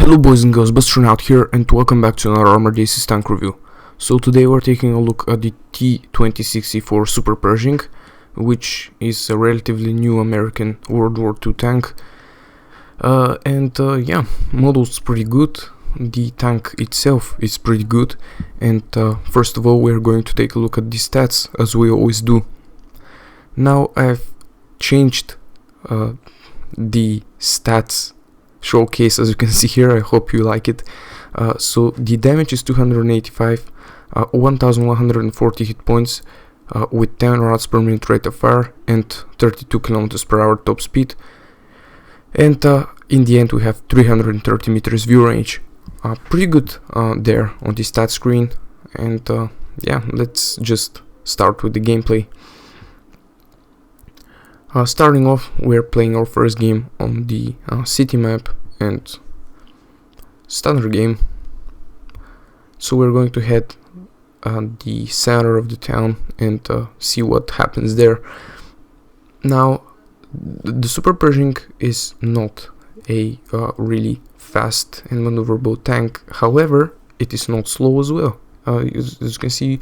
Hello boys and girls, Busternaut here and welcome back to another Armored Aces tank review. So today we're taking a look at the T26E4 Super Pershing, which is a relatively new American World War II tank. Yeah, model's pretty good, the tank itself is pretty good, and first of all we're going to take a look at the stats, as we always do. Now I've changed the stats showcase, as you can see here. I hope you like it. So the damage is 285, 1140 hit points, with 10 rounds per minute rate of fire and 32 km per hour top speed, and in the end we have 330 meters view range. Pretty good there on the stat screen, and yeah, let's just start with the gameplay. Starting off, we're playing our first game on the city map and standard game. So we're going to head the center of the town and see what happens there. Now, the Super Pershing is not a really fast and maneuverable tank. However, it is not slow as well. As you can see,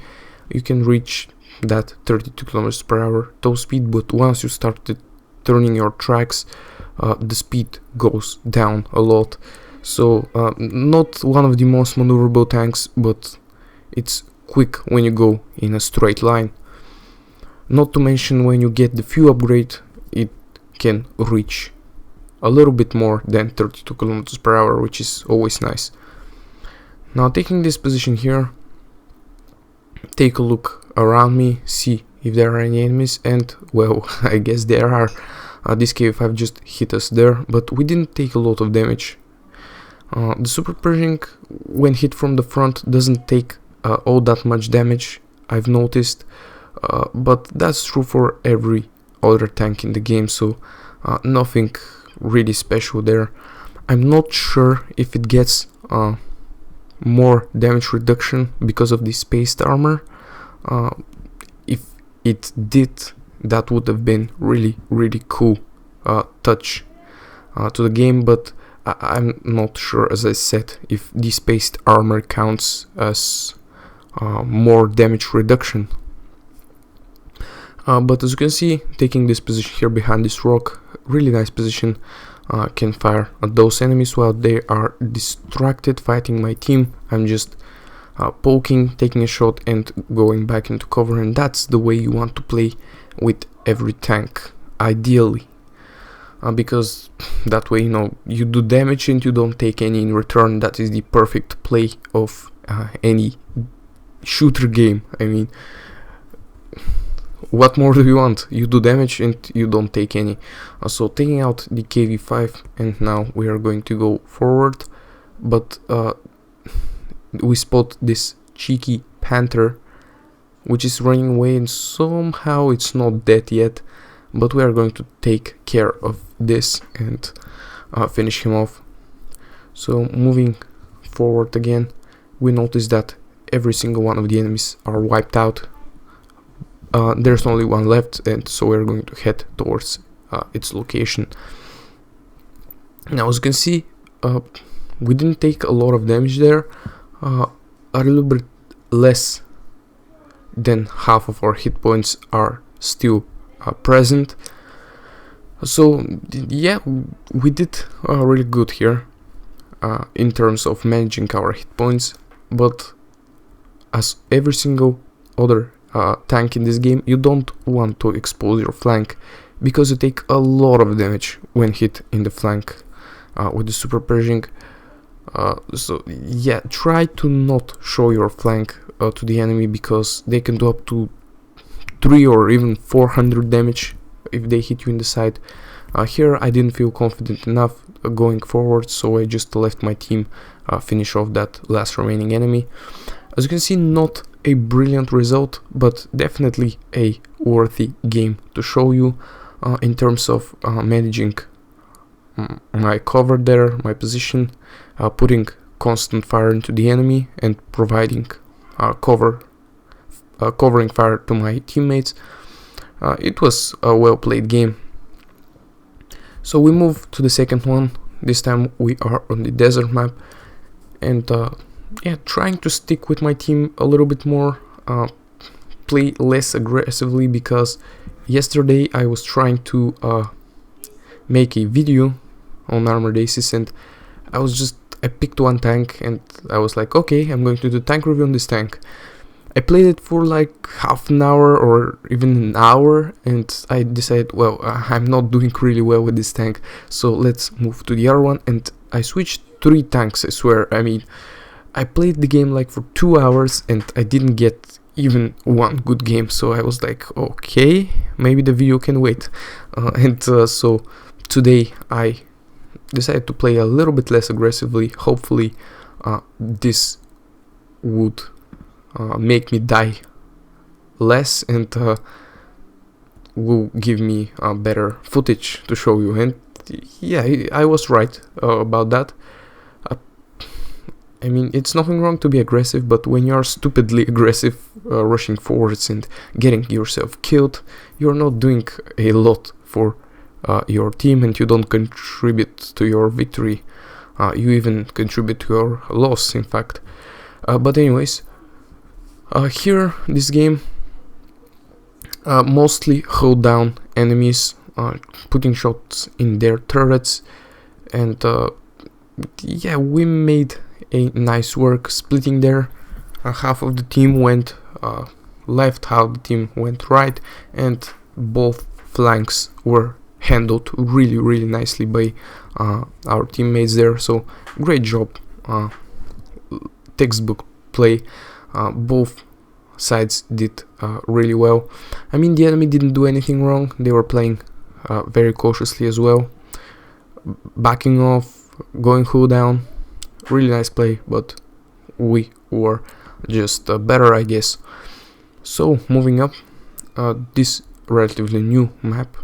you can reach that 32 km per hour top speed, but once you started turning your tracks, the speed goes down a lot. So not one of the most maneuverable tanks, but it's quick when you go in a straight line. Not to mention, when you get the fuel upgrade, it can reach a little bit more than 32 km per hour, which is always nice. Now, taking this position here, take a look around me, see if there are any enemies, and well, I guess there are. This KV-5 just hit us there, but we didn't take a lot of damage. The Super Pershing, when hit from the front, doesn't take all that much damage, I've noticed, but that's true for every other tank in the game, so nothing really special there. I'm not sure if it gets more damage reduction because of the spaced armor. If it did, that would have been really cool touch to the game, but I'm not sure, as I said, if the spaced armor counts as more damage reduction. But as you can see, taking this position here behind this rock, really nice position, can fire at those enemies while they are distracted fighting my team. I'm just poking, taking a shot and going back into cover, and that's the way you want to play with every tank, ideally, because that way, you know, you do damage and you don't take any in return. That is the perfect play of any shooter game. I mean, what more do you want? You do damage and you don't take any. So taking out the KV-5, and now we are going to go forward, but we spot this cheeky panther which is running away, and somehow it's not dead yet, but we are going to take care of this and finish him off. So moving forward again, we notice that every single one of the enemies are wiped out. There's only one left, and so we're going to head towards its location. Now, as you can see, we didn't take a lot of damage there. A little bit less than half of our hit points are still present. So yeah, we did really good here in terms of managing our hit points, but as every single other tank in this game, you don't want to expose your flank, because you take a lot of damage when hit in the flank with the Super Pershing. So yeah, try to not show your flank to the enemy, because they can do up to 300 or even 400 damage if they hit you in the side. Here I didn't feel confident enough going forward, so I just left my team finish off that last remaining enemy. As you can see, not a brilliant result, but definitely a worthy game to show you in terms of managing my cover there, my position, putting constant fire into the enemy and providing covering fire to my teammates. It was a well played game. So we move to the second one. This time we are on the desert map, and yeah, trying to stick with my team a little bit more, play less aggressively, because yesterday I was trying to make a video on Armored Aces, and I picked one tank and I was like, okay, I'm going to do tank review on this tank. I played it for like half an hour or even an hour, and I decided, well, I'm not doing really well with this tank, so let's move to the other one. And I switched 3 tanks, I swear. I mean, I played the game like for 2 hours and I didn't get even one good game, so I was like, okay, maybe the video can wait. So today I decided to play a little bit less aggressively. Hopefully this would make me die less, and will give me better footage to show you. And yeah, I was right about that. I mean, it's nothing wrong to be aggressive, but when you are stupidly aggressive, rushing forwards and getting yourself killed, you're not doing a lot for your team, and you don't contribute to your victory. You even contribute to your loss, in fact. But anyways, here, this game, mostly hold down enemies, putting shots in their turrets, and yeah, we made a nice work splitting there. Half of the team went left, half the team went right, and both flanks were handled really nicely by our teammates there. So great job, textbook play. Both sides did really well. I mean, the enemy didn't do anything wrong. They were playing very cautiously as well, backing off, going hull down. Really nice play, but we were just better, I guess. So moving up, this relatively new map,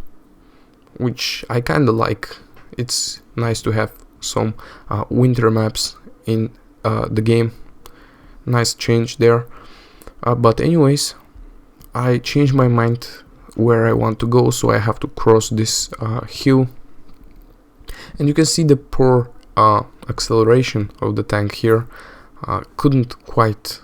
which I kinda like. It's nice to have some winter maps in the game. Nice change there. But anyways, I changed my mind where I want to go, so I have to cross this hill. And you can see the poor acceleration of the tank here. Couldn't quite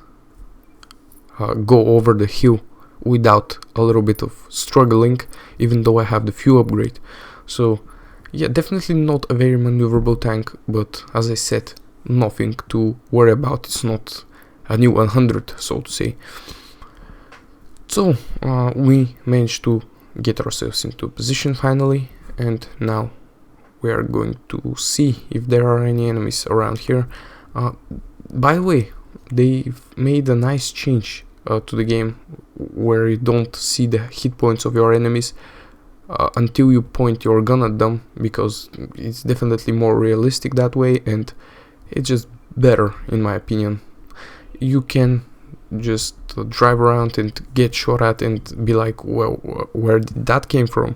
go over the hill without a little bit of struggling, even though I have the fuel upgrade. So yeah, definitely not a very maneuverable tank, but as I said, nothing to worry about. It's not a new 100, so to say. So we managed to get ourselves into position finally, and now we are going to see if there are any enemies around here. By the way, they've made a nice change to the game, where you don't see the hit points of your enemies until you point your gun at them, because it's definitely more realistic that way, and it's just better in my opinion. You can just drive around and get shot at and be like, well, where did that came from?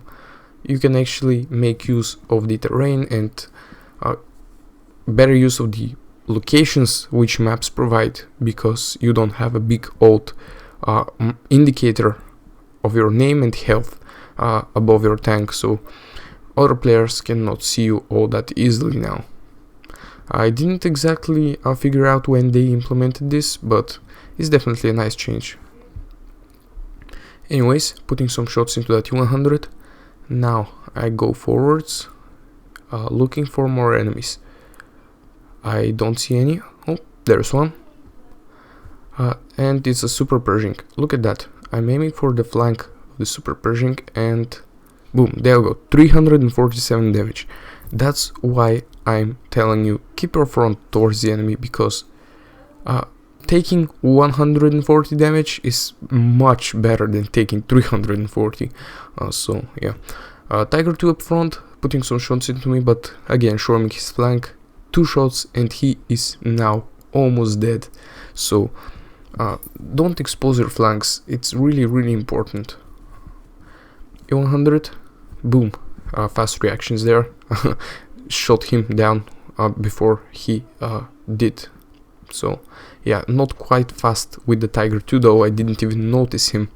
You can actually make use of the terrain and better use of the locations which maps provide, because you don't have a big old indicator of your name and health above your tank, so other players cannot see you all that easily now. I didn't exactly figure out when they implemented this, but it's definitely a nice change. Anyways, putting some shots into that T100. Now I go forwards, looking for more enemies. I don't see any. Oh, there's one. And it's a Super Pershing. Look at that. I'm aiming for the flank of the Super Pershing, and boom, there we go. 347 damage. That's why I'm telling you, keep your front towards the enemy, because taking 140 damage is much better than taking 340. So yeah, Tiger 2 up front, putting some shots into me, but again showing his flank. 2 shots and he is now almost dead. So don't expose your flanks, it's really important. A100, boom, fast reactions there. Shot him down before he did. So yeah, not quite fast with the Tiger 2 though. I didn't even notice him.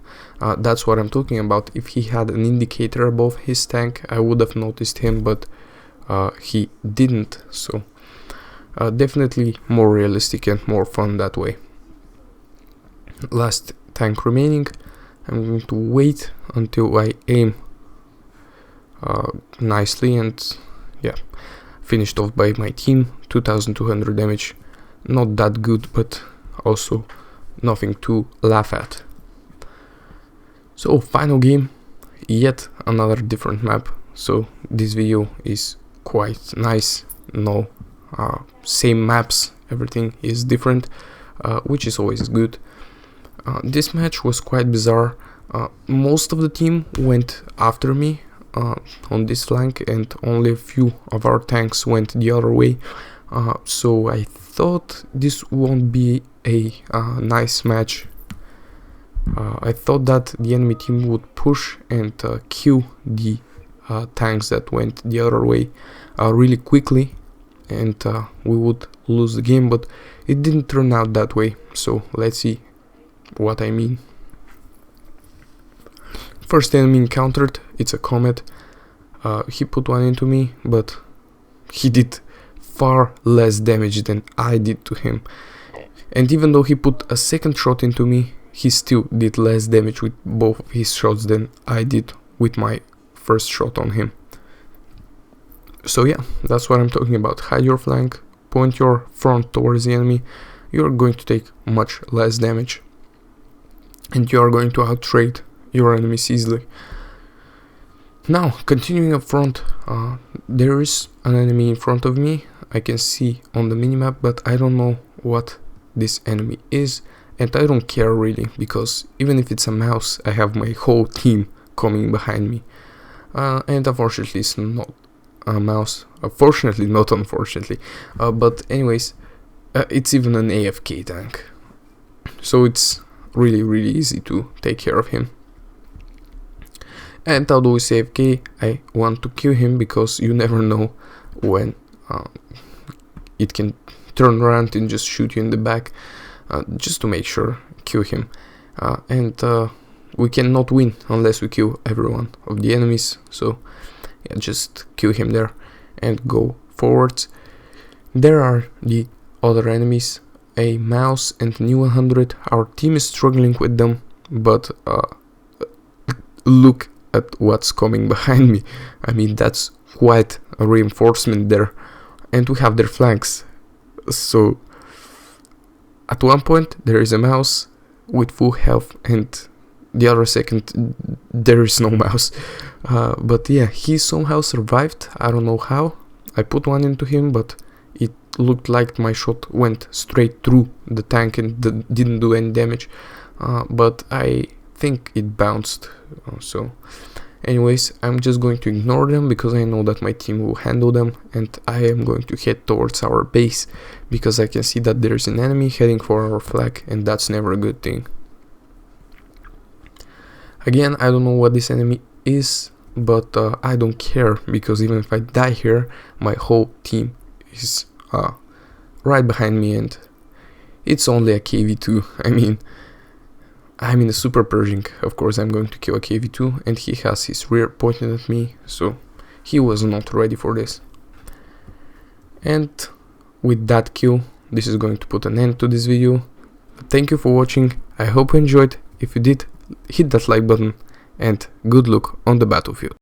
That's what I'm talking about. If he had an indicator above his tank, I would have noticed him, but he didn't, so definitely more realistic and more fun that way. Last tank remaining. I'm going to wait until I aim nicely, and yeah, finished off by my team. 2200 damage, not that good, but also nothing to laugh at. So final game, yet another different map. So this video is quite nice. No same maps, everything is different, which is always good. This match was quite bizarre. Most of the team went after me on this flank, and only a few of our tanks went the other way. So I thought this won't be a nice match. I thought that the enemy team would push and kill the tanks that went the other way really quickly, and we would lose the game, but it didn't turn out that way. So let's see what I mean. First enemy encountered, it's a comet. He put one into me, but he did far less damage than I did to him. And even though he put a second shot into me, he still did less damage with both of his shots than I did with my first shot on him. So yeah, that's what I'm talking about. Hide your flank, point your front towards the enemy. You're going to take much less damage, and you are going to outtrade your enemies easily. Now, continuing up front, there is an enemy in front of me. I can see on the minimap, but I don't know what this enemy is, and I don't care really, because even if it's a mouse, I have my whole team coming behind me. And unfortunately it's not a mouse. Fortunately, not unfortunately. But anyways, it's even an AFK tank, so it's really easy to take care of him. And although he's AFK, I want to kill him, because you never know when it can turn around and just shoot you in the back. Just to make sure, kill him. And we cannot win unless we kill everyone of the enemies, so yeah, just kill him there and go forwards. There are the other enemies, a mouse and an E100. Our team is struggling with them, but look at what's coming behind me. I mean, that's quite a reinforcement there, and we have their flanks. So at one point there is a mouse with full health, and the other second there is no mouse. But yeah, he somehow survived. I don't know how. I put one into him, but it looked like my shot went straight through the tank and didn't do any damage. But I think it bounced. So anyways, I'm just going to ignore them, because I know that my team will handle them, and I am going to head towards our base, because I can see that there is an enemy heading for our flag, and that's never a good thing. Again, I don't know what this enemy is, but I don't care, because even if I die here, my whole team is right behind me, and it's only a KV2. I mean, I'm in a super Pershing. Of course I'm going to kill a KV2, and he has his rear pointed at me, so he was not ready for this. And with that kill, this is going to put an end to this video. Thank you for watching. I hope you enjoyed. If you did, hit that like button, and good luck on the battlefield.